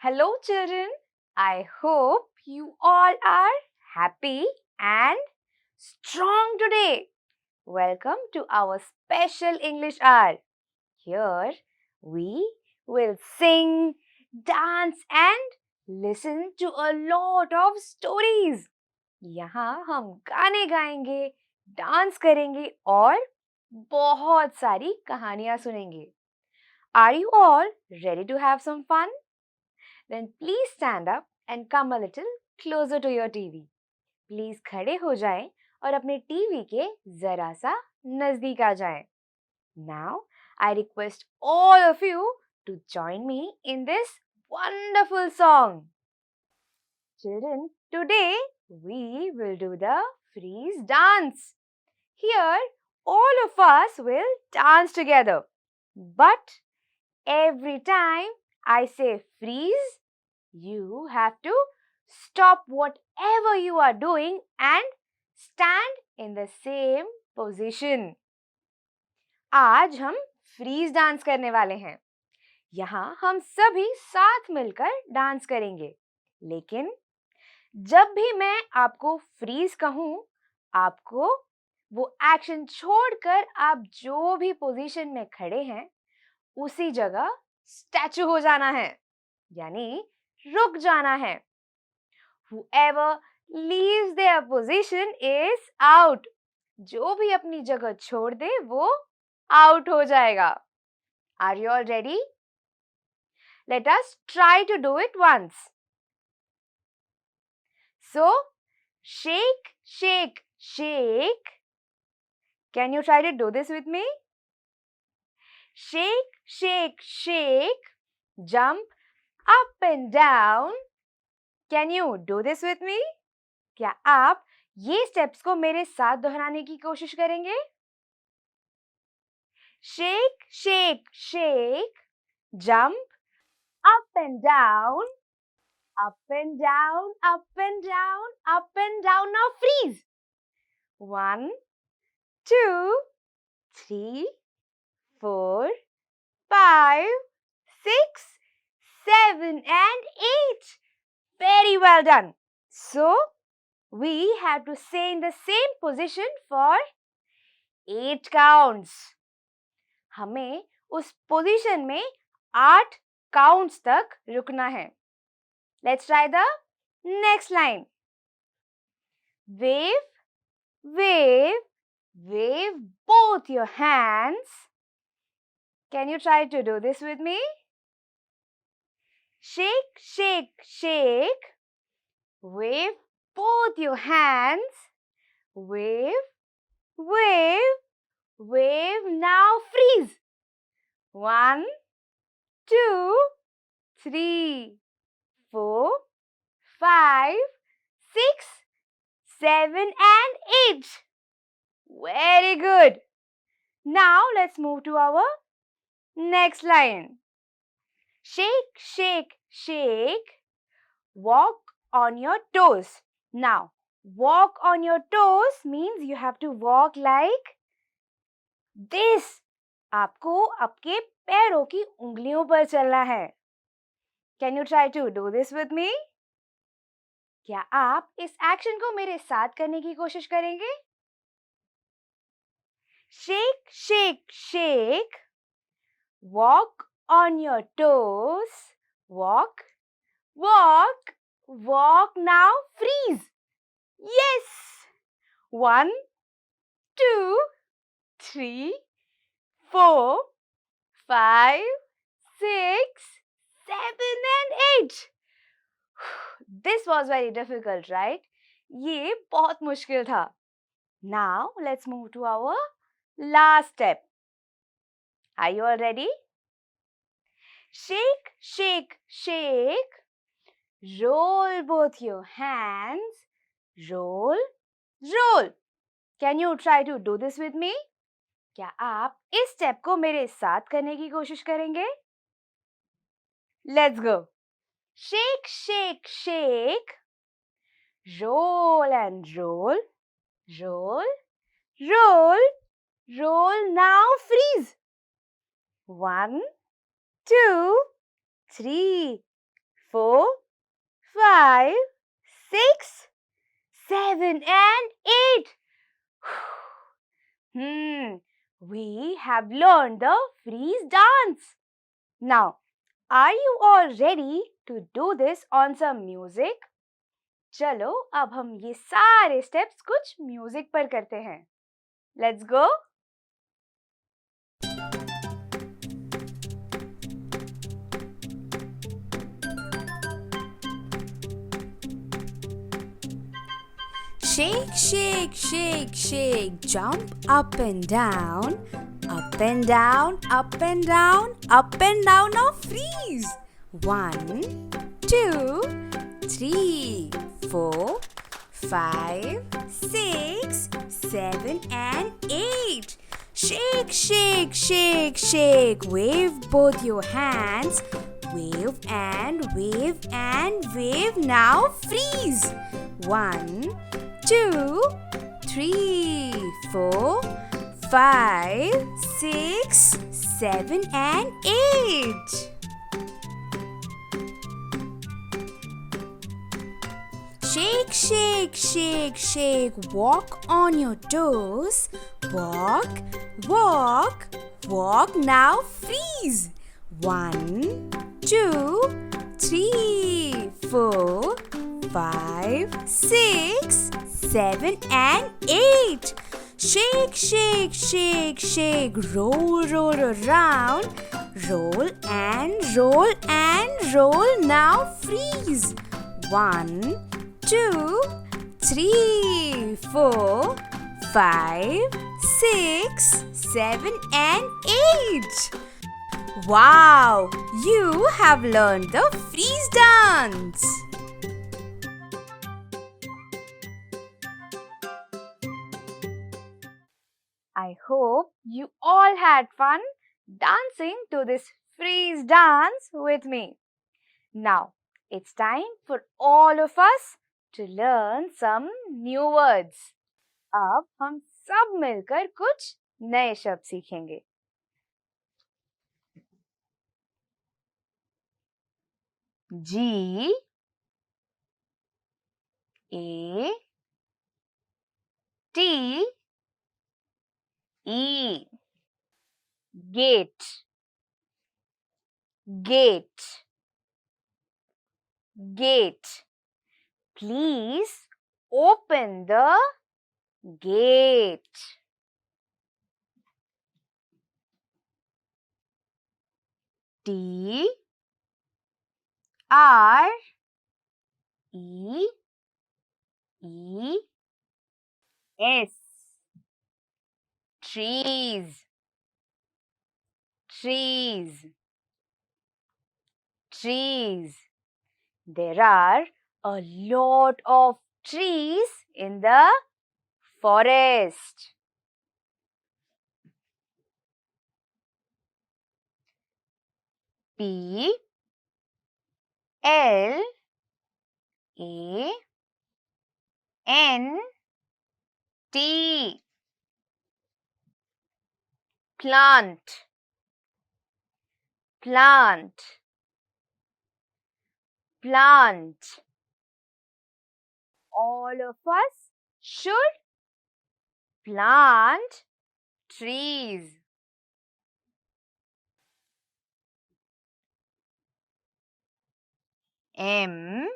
Hello, children. I hope you all are happy and strong today. Welcome to our special English hour. Here we will sing, dance, and listen to a lot of stories. यहाँ हम गाने गाएंगे, dance करेंगे और बहुत सारी कहानियां सुनेंगे. Are you all ready to have some fun? Then please stand up and come a little closer to your TV. Please खड़े हो जाएं और अपने टीवी के जरा सा नजदीक आ जाएं. Now I request all of you to join me in this wonderful song. Children, today we will do the freeze dance. Here all of us will dance together. But every time I say freeze, you have to stop whatever you are doing and stand in the same position. आज हम freeze dance करने वाले हैं. यहाँ हम सभी साथ मिलकर डांस करेंगे. लेकिन जब भी मैं आपको फ्रीज कहूँ, आपको वो एक्शन छोड़कर आप जो भी पोजीशन में खड़े हैं, उसी जगह स्टैचू हो जाना है, यानी रुक जाना है. Whoever leaves their position is out. जो भी अपनी जगह छोड़ दे वो आउट हो जाएगा. Are you all ready? Let us try to do it once. So, shake, shake, shake. Can you try to do this with me? Shake, shake, shake. Jump up and down. Can you do this with me? क्या आप ये steps को मेरे साथ दोहराने की कोशिश करेंगे? Shake, shake, shake. Jump up and down. Up and down, up and down, up and down. Now freeze. 1, 2, 3, 4, 5, 6, 7 and 8. Very well done. So, we have to stay in the same position for 8 counts. हमें उस position में 8 counts तक रुकना है. Let's try the next line. Wave, wave, wave both your hands. Can you try to do this with me? Shake, shake, shake. Wave both your hands. Wave, wave, wave. Now freeze. 1, 2, 3, 4, 5, 6, 7 and 8. Very good. Now let's move to our next line. Shake, shake, shake. Walk on your toes. Now, walk on your toes means you have to walk like this. आपको आपके पैरों की उंगलियों पर चलना है. Can you try to do this with me? क्या आप इस एक्शन को मेरे साथ करने की कोशिश करेंगे? Shake, shake, shake. Walk on your toes. Walk, walk, walk. Now freeze. Yes. 1, 2, 3, 4, 5, 6, 7 and 8. This was very difficult, right? ये बहुत मुश्किल था. Now let's move to our last step. Are you all ready? Shake, shake, shake. Roll both your hands. Roll, roll. Can you try to do this with me? क्या आप इस step को मेरे साथ करने की कोशिश करेंगे? Let's go. Shake, shake, shake. Roll and roll. Roll, roll, roll. Now freeze. 1, 2, 3, 4, 5, 6, 7 and 8. We have learned the freeze dance. Now, are you all ready to do this on some music? चलो अब हम ये सारे steps कुछ music पर करते हैं. Let's go. Shake, shake, shake, shake, jump up and down, up and down, up and down, up and down. Now freeze. 1, 2, 3, 4, 5, 6, 7 and 8. Shake, shake, shake, shake. Wave both your hands. Wave and wave and wave. Now freeze. 1, 2, 3, 4, 5, 6, 7 and 8. Shake, shake, shake, shake. Walk on your toes. Walk, walk, walk. Now freeze. 1, 2, 3, 4, 5, 6, 7 and 8. Shake, shake, shake, shake. Roll, roll around. Roll and roll and roll. Now freeze. 1, 2, 3, 4, 5, 6, 7 and 8. Wow! You have learned the freeze dance. I hope you all had fun dancing to this freeze dance with me. Now, it's time for all of us to learn some new words. अब हम सब मिलकर कुछ नए शब्द सीखेंगे. G A T E Gate, gate, gate. Please open the gate. T R E E S, trees, trees, trees. There are a lot of trees in the forest. P L A N T, plant, plant, plant. All of us should plant trees. M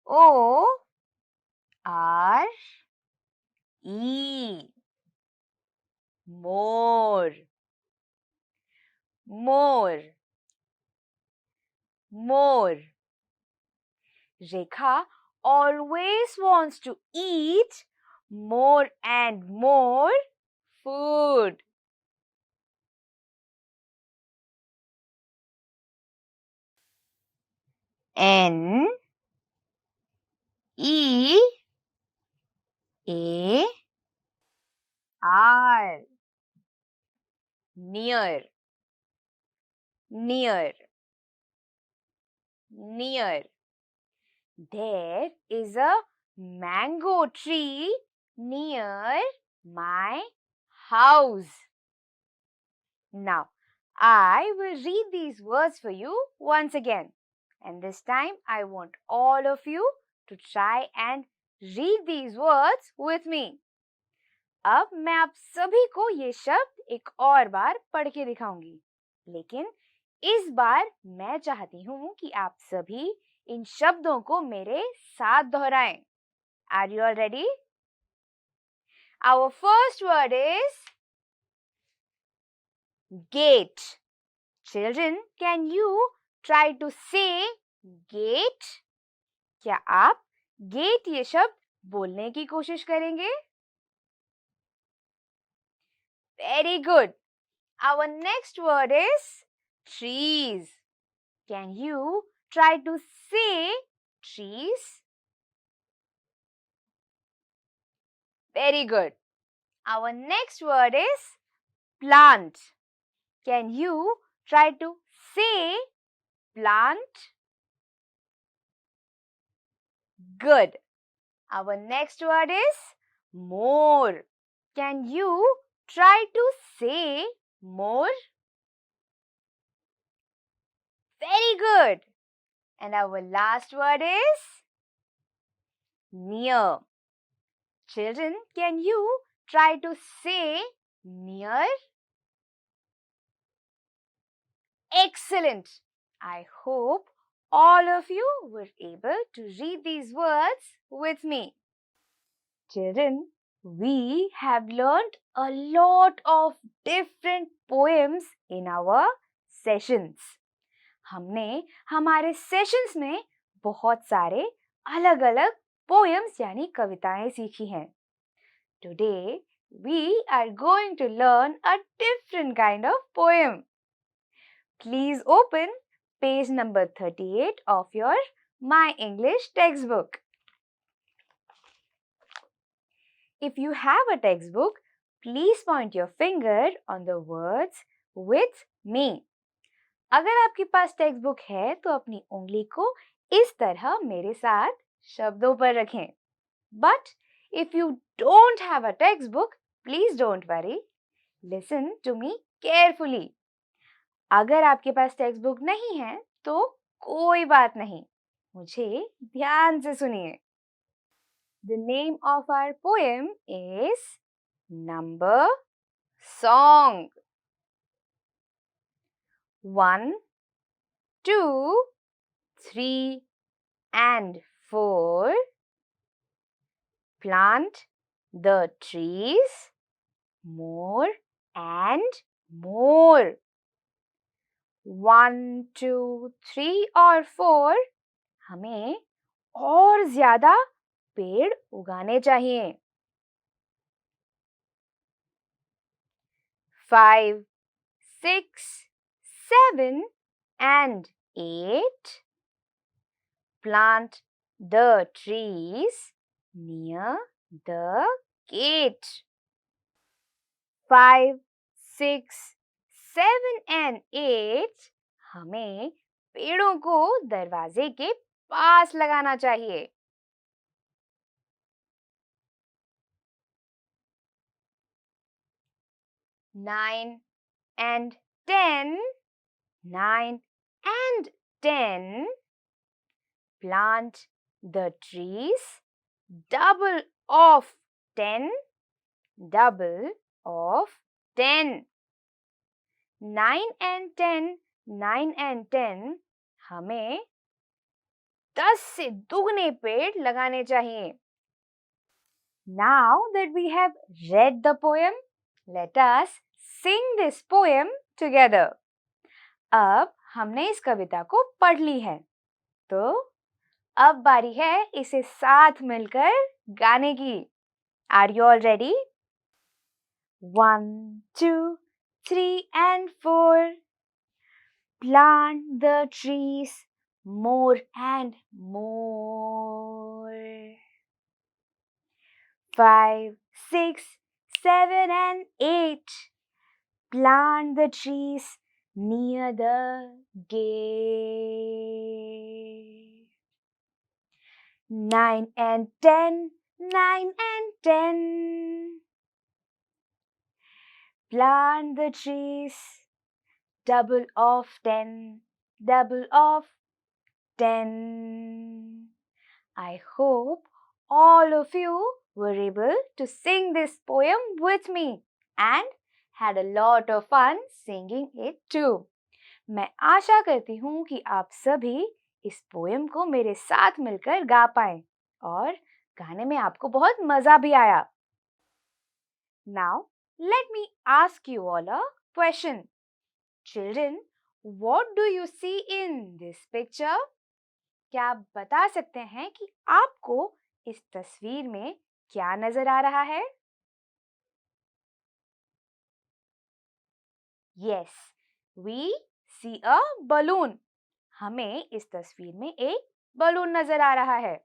O R E, more. more, more. Rekha always wants to eat more and more food. N E A R, near, near, near. There is a mango tree near my house. Now, I will read these words for you once again. And this time, I want all of you to try and read these words with me. अब मैं आप सभी को ये शब्द एक और बार पढ़ के दिखाऊंगी, लेकिन इस बार मैं चाहती हूँ कि आप सभी इन शब्दों को मेरे साथ दोहराएं. Are you all ready? Our first word is gate. Children, can you try to say gate? क्या आप gate ये शब्द बोलने की कोशिश करेंगे? Very good. Our next word is trees. Can you try to say trees? Very good. Our next word is plant. Can you try to say plant? Good. Our next word is more. Can you try to say more? Very good. And our last word is near. Children, can you try to say near? Excellent. I hope all of you were able to read these words with me. Children, we have learned a lot of different poems in our sessions. हमने हमारे sessions में बहुत सारे अलग-अलग poems यानी कविताएं सीखी हैं. Today, we are going to learn a different kind of poem. Please open page number 38 of your My English textbook. If you have a textbook, please point your finger on the words with me. अगर आपके पास text book है तो अपनी उंगली को इस तरह मेरे साथ शब्दों पर रखें. But if you don't have a textbook, please don't worry. Listen to me carefully. अगर आपके पास टेक्स्ट बुक नहीं है तो कोई बात नहीं, मुझे ध्यान से सुनिए. The name of our poem is Number Song. 1, 2, 3, and 4. Plant the trees more and more. 1, 2, 3 और 4 हमें और ज्यादा पेड़ उगाने चाहिए. 5, 6, 7 and 8. Plant the trees near the gate. 5, 6, 7 and 8 हमें पेड़ों को दरवाजे के पास लगाना चाहिए. 9 and 10. 9 and 10. Plant the trees double of 10. Double of 10. 9 and 10. 9 and 10 हमें 10 से दुगने पेड़ लगाने चाहिए. Now that we have read the poem, let us sing this poem together. अब हमने इस कविता को पढ़ ली है, तो अब बारी है इसे साथ मिलकर गाने की। Are you all ready? 1, 2, 3 and 4. Plant the trees more and more. 5, 6, 7 and 8. Plant the trees near the gate. 9 and 10, 9 and 10. Plant the trees double of 10, double of 10. I hope all of you were able to sing this poem with me and had a lot of fun singing it too. मैं आशा करती हूँ कि आप सभी इस poem को मेरे साथ मिलकर गा पाएं और गाने में आपको बहुत मजा भी आया। Now, let me ask you all a question. Children, what do you see in this picture? क्या आप बता सकते हैं कि आपको इस तस्वीर में क्या नजर आ रहा है? Yes, we see a balloon. हमें इस तस्वीर में एक बलून नजर आ रहा है।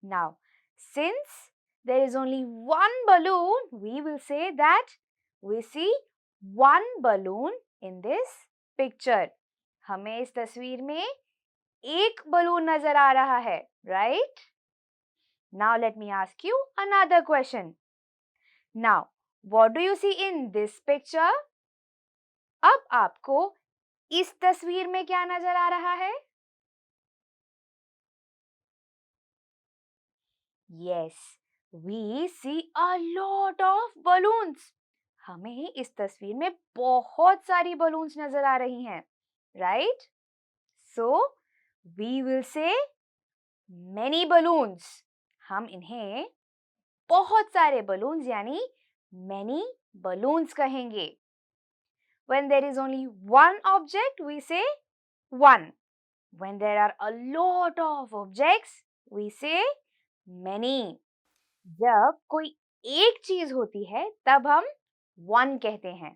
Now, since there is only one balloon, we will say that we see one balloon in this picture. हमें इस तस्वीर में एक बलून नजर आ रहा है, right? Now let me ask you another question. Now, what do you see in this picture? अब आपको इस तस्वीर में क्या नजर आ रहा है? Yes, we see a lot of balloons. हमें इस तस्वीर में बहुत सारी बलून्स नजर आ रही हैं, right? So, we will say many balloons. हम इन्हें बहुत सारे बलून्स यानी many balloons कहेंगे. When there is only one object, we say one. When there are a lot of objects, we say many. जब कोई एक चीज होती है तब हम one कहते हैं,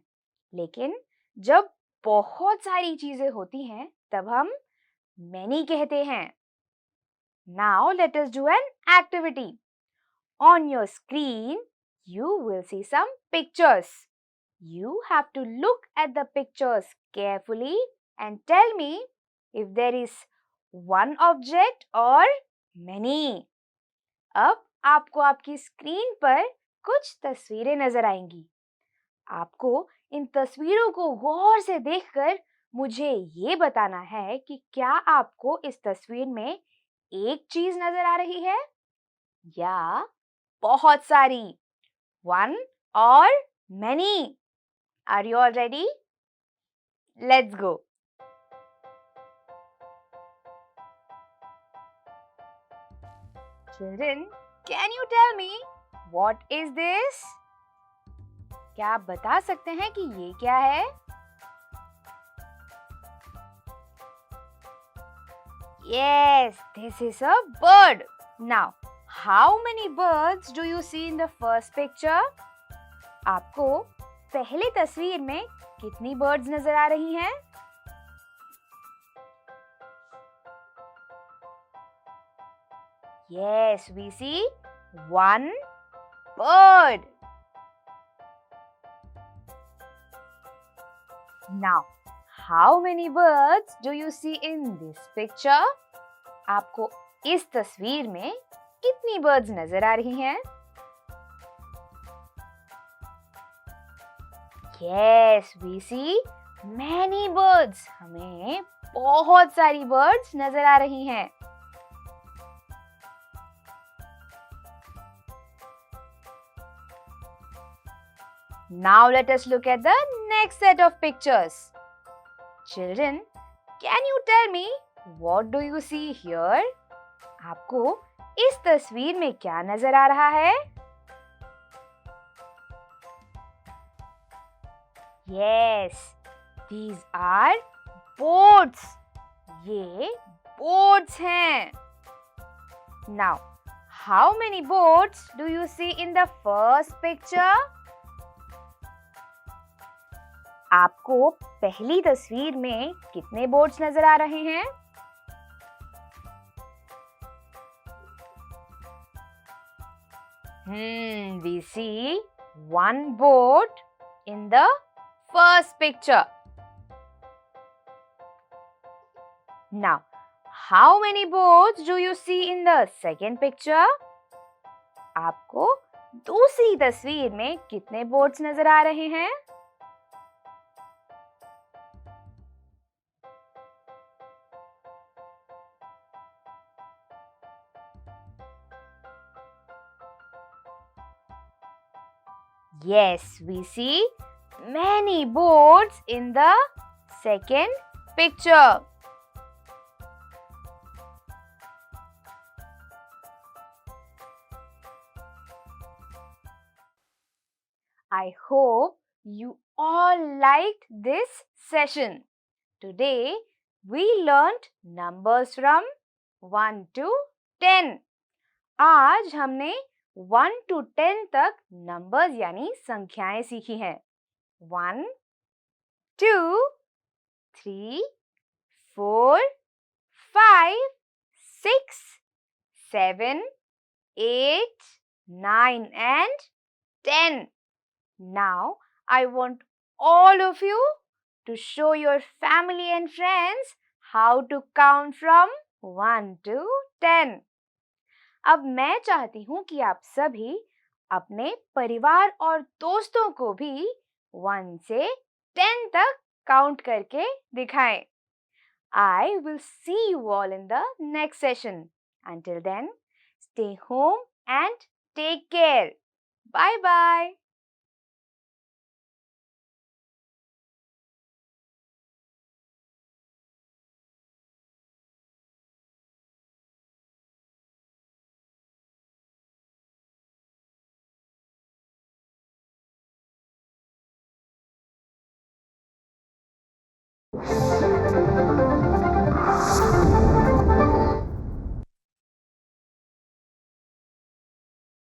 लेकिन जब बहुत सारी चीजें होती हैं तब हम many कहते हैं. Now let us do an activity. On your screen, you will see some pictures. You have to look at the pictures carefully and tell me if there is one object or many. अब आपको आपकी screen पर कुछ तस्वीरें नजर आएंगी. आपको इन तस्वीरों को गौर से देखकर मुझे ये बताना है कि क्या आपको इस तस्वीर में एक चीज नजर आ रही है या बहुत सारी, one or many. Are you all ready? Let's go. Children, can you tell me what is this? क्या आप बता सकते हैं कि ये क्या है? Yes, this is a bird. Now, how many birds do you see in the first picture? आपको पहले तस्वीर में कितनी birds नजर आ रही हैं? Yes, we see one bird. Now, how many birds do you see in this picture? आपको इस तस्वीर में कितनी birds नजर आ रही हैं? Yes, we see many birds. हमें बहुत सारी birds नजर आ रही हैं. Now let us look at the next set of pictures. Children, can you tell me what do you see here? आपको इस तस्वीर में क्या नजर आ रहा है? Yes, these are boats. ये boats हैं. Now, how many boats do you see in the first picture? आपको पहली तस्वीर में कितने बोट्स नजर आ रहे हैं? We see one boat in the first picture. Now, how many boats do you see in the second picture? आपको दूसरी तस्वीर में कितने बोट्स नजर आ रहे हैं? Yes, we see many boats in the second picture. I hope you all liked this session. Today we learned numbers from 1 to 10. आज हमने 1 to 10 तक नंबर्स यानी संख्याएं सीखी हैं. 1, 2, 3, 4, 5, 6, 7, 8, 9 and 10. Now, I want all of you to show your family and friends how to count from 1 to 10. अब मैं चाहती हूँ कि आप सभी अपने परिवार और दोस्तों को भी 1 से 10 तक काउंट करके दिखाएं. I will see you all in the next session. Until then, stay home and take care. Bye bye.